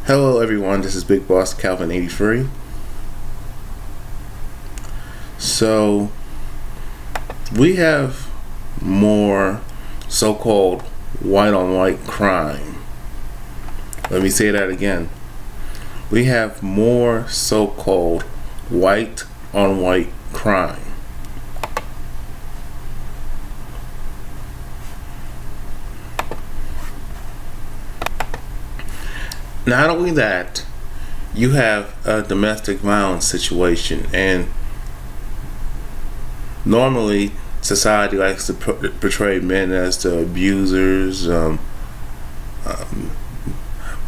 Hello everyone, this is Big Boss Calvin 83. So we have more so-called white on white crime. Let me say that again. We have more so-called white on white crime. Not only that, you have a domestic violence situation, and normally society likes to portray men as the abusers. Men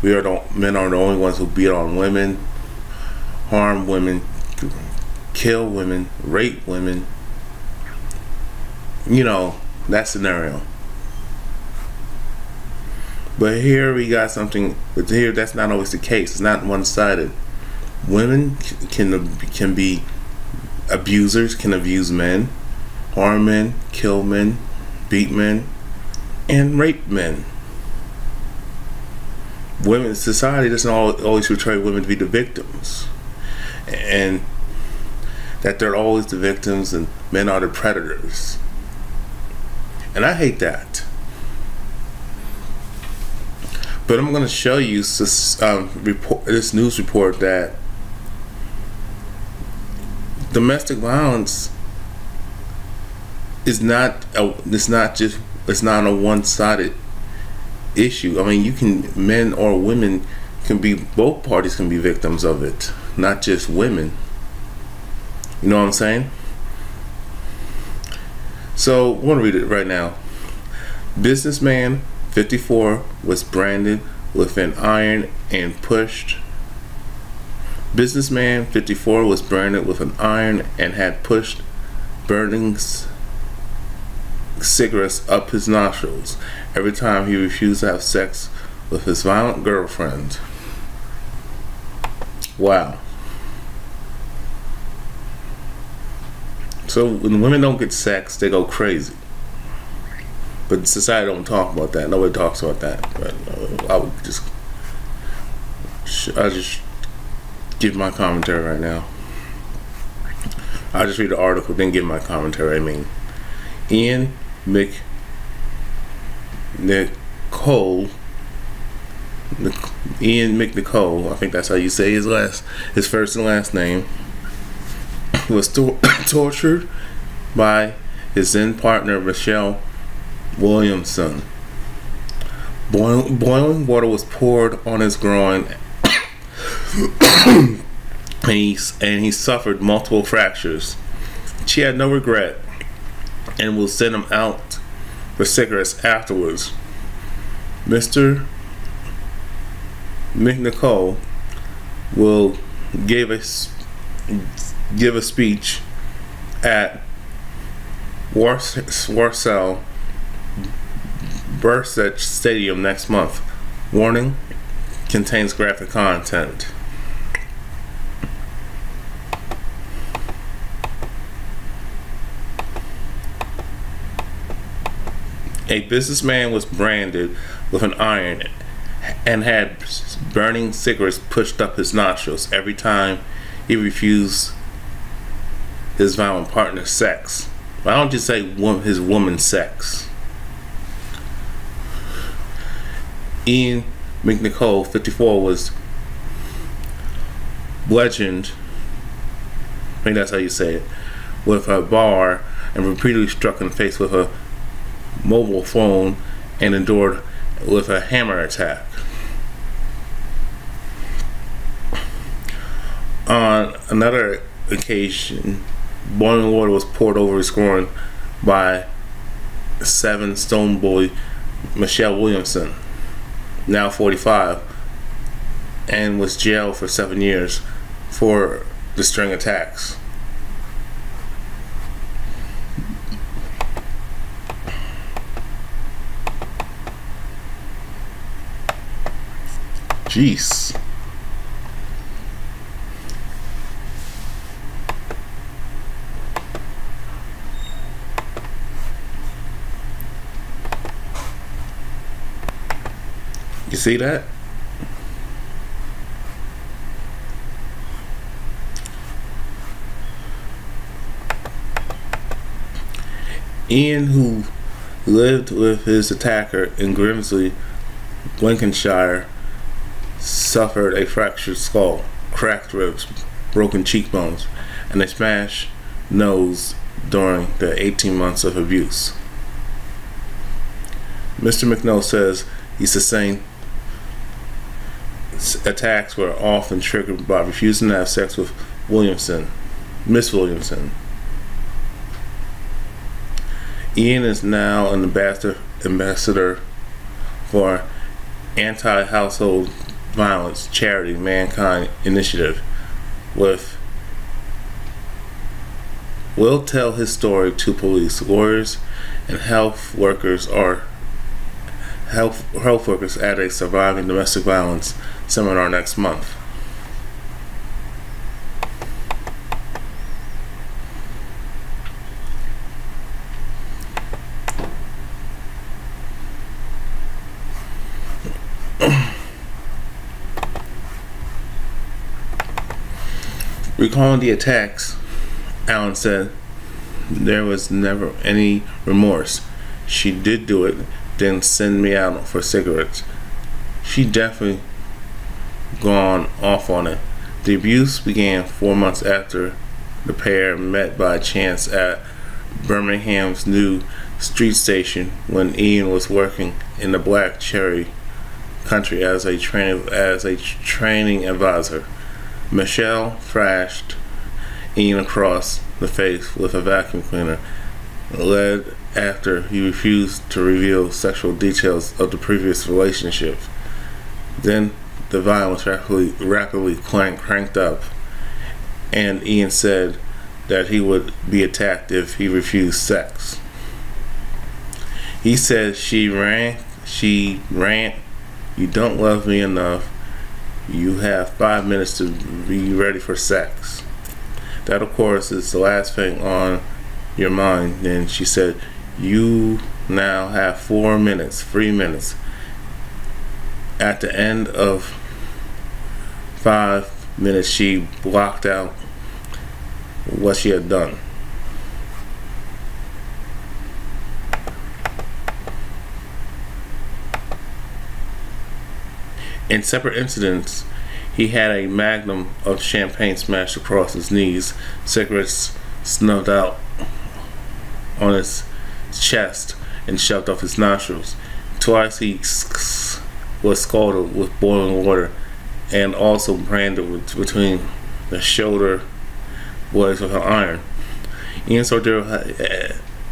are the only ones who beat on women, harm women, kill women, rape women. You know, that scenario. But here we got something. But here, that's not always the case. It's not one-sided. Women can be abusers, can abuse men, harm men, kill men, beat men, and rape men. Women, society doesn't always portray women to be the victims, and that they're always the victims and men are the predators. And I hate that. But I'm going to show you this news report that domestic violence is not a one-sided issue. I mean, men or women can be, both parties can be victims of it, not just women. You know what I'm saying? So I want to read it right now. Businessman 54 was branded with an iron and pushed. Businessman 54 was branded with an iron and had pushed burning cigarettes up his nostrils every time he refused to have sex with his violent girlfriend. Wow. So when women don't get sex, they go crazy. But society don't talk about that. Nobody talks about that. But I'll just give my commentary right now. I'll just read the article, then give my commentary. I mean, Ian McNicol, I think that's how you say his first and last name, was tortured by his then partner Michelle Williamson. Boiling water was poured on his groin and he suffered multiple fractures. She had no regret and will send him out for cigarettes afterwards. Mr. McNicol will give a speech at Warsaw Berset Stadium next month. Warning: contains graphic content. A businessman was branded with an iron and had burning cigarettes pushed up his nostrils every time he refused his violent partner sex. Why don't you say his woman sex? Ian McNicol, 54, was bludgeoned, I think that's how you say it, with a bar and repeatedly struck in the face with a mobile phone and endured with a hammer attack. On another occasion, boiling water was poured over his groin by Stone boy Michelle Williamson, now 45, and was jailed for 7 years for the string attacks. Jeez. You see that? Ian, who lived with his attacker in Grimsby, Lincolnshire, suffered a fractured skull, cracked ribs, broken cheekbones, and a smashed nose during the 18 months of abuse. Mr. McNeil says he sustained attacks were often triggered by refusing to have sex with Miss Williamson. Ian is now an ambassador for anti-household violence charity Mankind Initiative will tell his story to police, lawyers, and health workers at a surviving domestic violence seminar next month. Recalling the attacks, Allen said there was never any remorse. She did do it, then send me out for cigarettes. She definitely gone off on it. The abuse began 4 months after the pair met by chance at Birmingham's new street station when Ian was working in the Black Cherry Country as a training advisor. Michelle thrashed Ian across the face with a vacuum cleaner, led after he refused to reveal sexual details of the previous relationship. Then the violence rapidly cranked up, and Ian said that he would be attacked if he refused sex. He said, she ran, you don't love me enough. You have 5 minutes to be ready for sex. That, of course, is the last thing on your mind. Then she said, you now have 3 minutes. At the end of 5 minutes, she blocked out what she had done. In separate incidents, he had a magnum of champagne smashed across his knees, cigarettes snuffed out on his chest and shoved off his nostrils. Twice he was scalded with boiling water and also branded between the shoulder blades with an iron. Ian's ordeal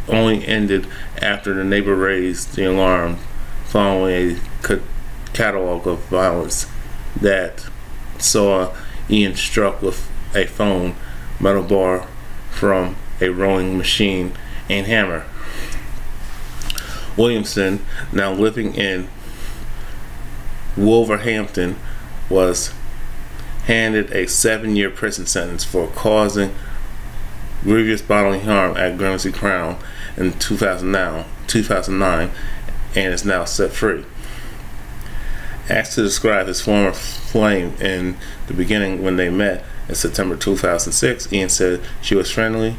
only ended after the neighbor raised the alarm following a catalog of violence that saw Ian struck with a phone, metal bar from a rowing machine, and hammer. Williamson, now living in Wolverhampton, was handed a 7-year prison sentence for causing grievous bodily harm at Grimsby Crown in 2009 and is now set free. Asked to describe his former flame in the beginning when they met in September 2006, Ian said she was friendly,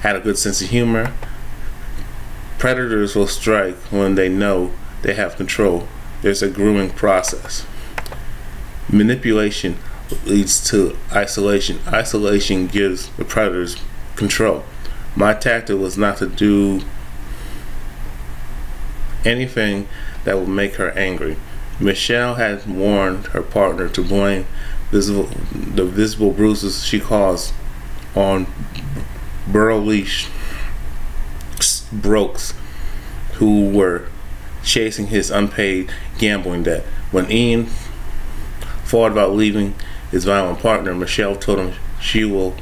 had a good sense of humor. Predators will strike when they know they have control. There's a grooming process. Manipulation leads to isolation. Isolation gives the predators control. My tactic was not to do anything that would make her angry. Michelle had warned her partner to blame the visible bruises she caused on burly Brooks, who were chasing his unpaid gambling debt. When Ian thought about leaving his violent partner, Michelle told him she will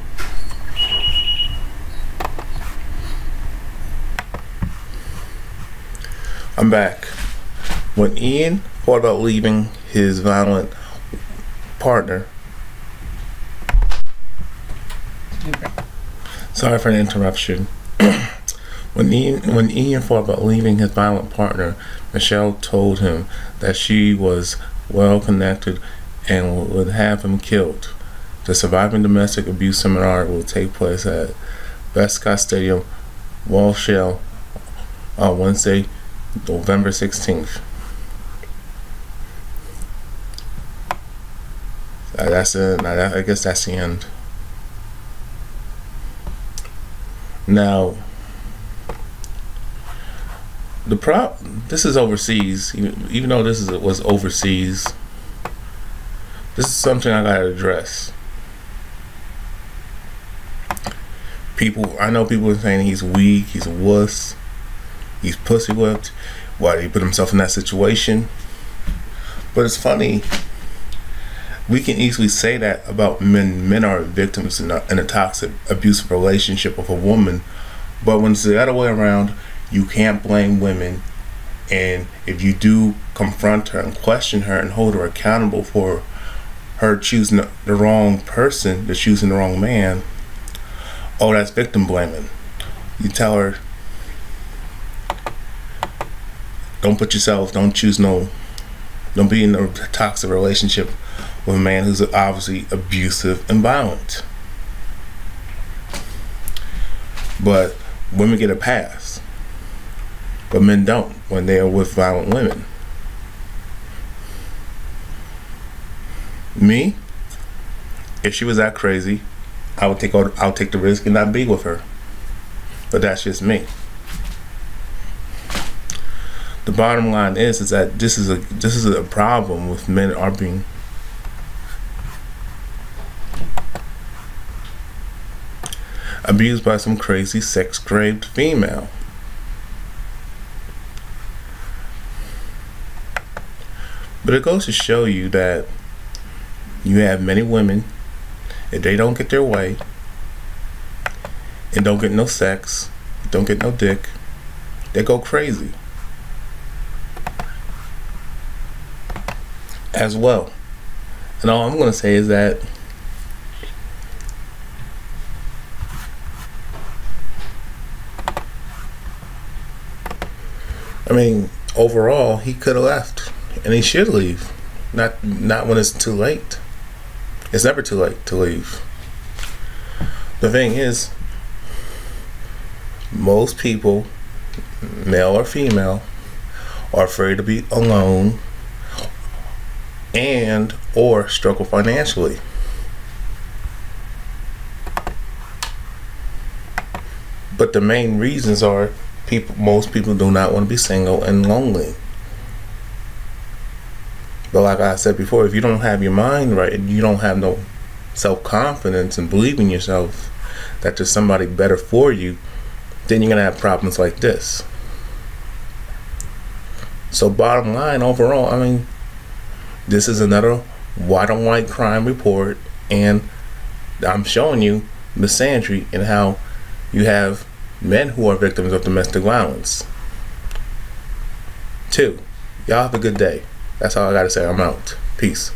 I'm back. When Ian thought about leaving his violent partner, sorry for the interruption. When Ian thought about leaving his violent partner, Michelle told him that she was well connected and would have him killed. The Surviving Domestic Abuse Seminar will take place at Westcott Stadium, Walshall, on Wednesday, November 16th. That's it. I guess that's the end. Now, this is overseas. Even though was overseas, this is something I gotta address. I know people are saying he's weak, he's a wuss, he's pussy whipped. Why did he put himself in that situation? But it's funny. We can easily say that about men. Men are victims in a toxic, abusive relationship with a woman. But when it's the other way around, you can't blame women. And if you do confront her and question her and hold her accountable for her choosing the wrong person, the choosing the wrong man, oh, that's victim blaming. You tell her, don't be in a toxic relationship with a man who's obviously abusive and violent. But women get a pass, but men don't when they are with violent women. Me, if she was that crazy, I'll take the risk and not be with her. But that's just me. The bottom line is that this is a problem with men are being abused by some crazy sex-craved female. But it goes to show you that you have many women, if they don't get their way and don't get no sex, don't get no dick, they go crazy as well. And all I'm going to say is that overall, he could have left, and he should leave. Not when it's too late. It's never too late to leave. The thing is, most people, male or female, are afraid to be alone and or struggle financially. But the main reasons are most people do not want to be single and lonely. But like I said before, if you don't have your mind right and you don't have no self-confidence and believe in yourself that there's somebody better for you, then you're going to have problems like this. So bottom line, overall, this is another white on white crime report, and I'm showing you misandry and how you have men who are victims of domestic violence. 2. Y'all have a good day. That's all I gotta say. I'm out. Peace.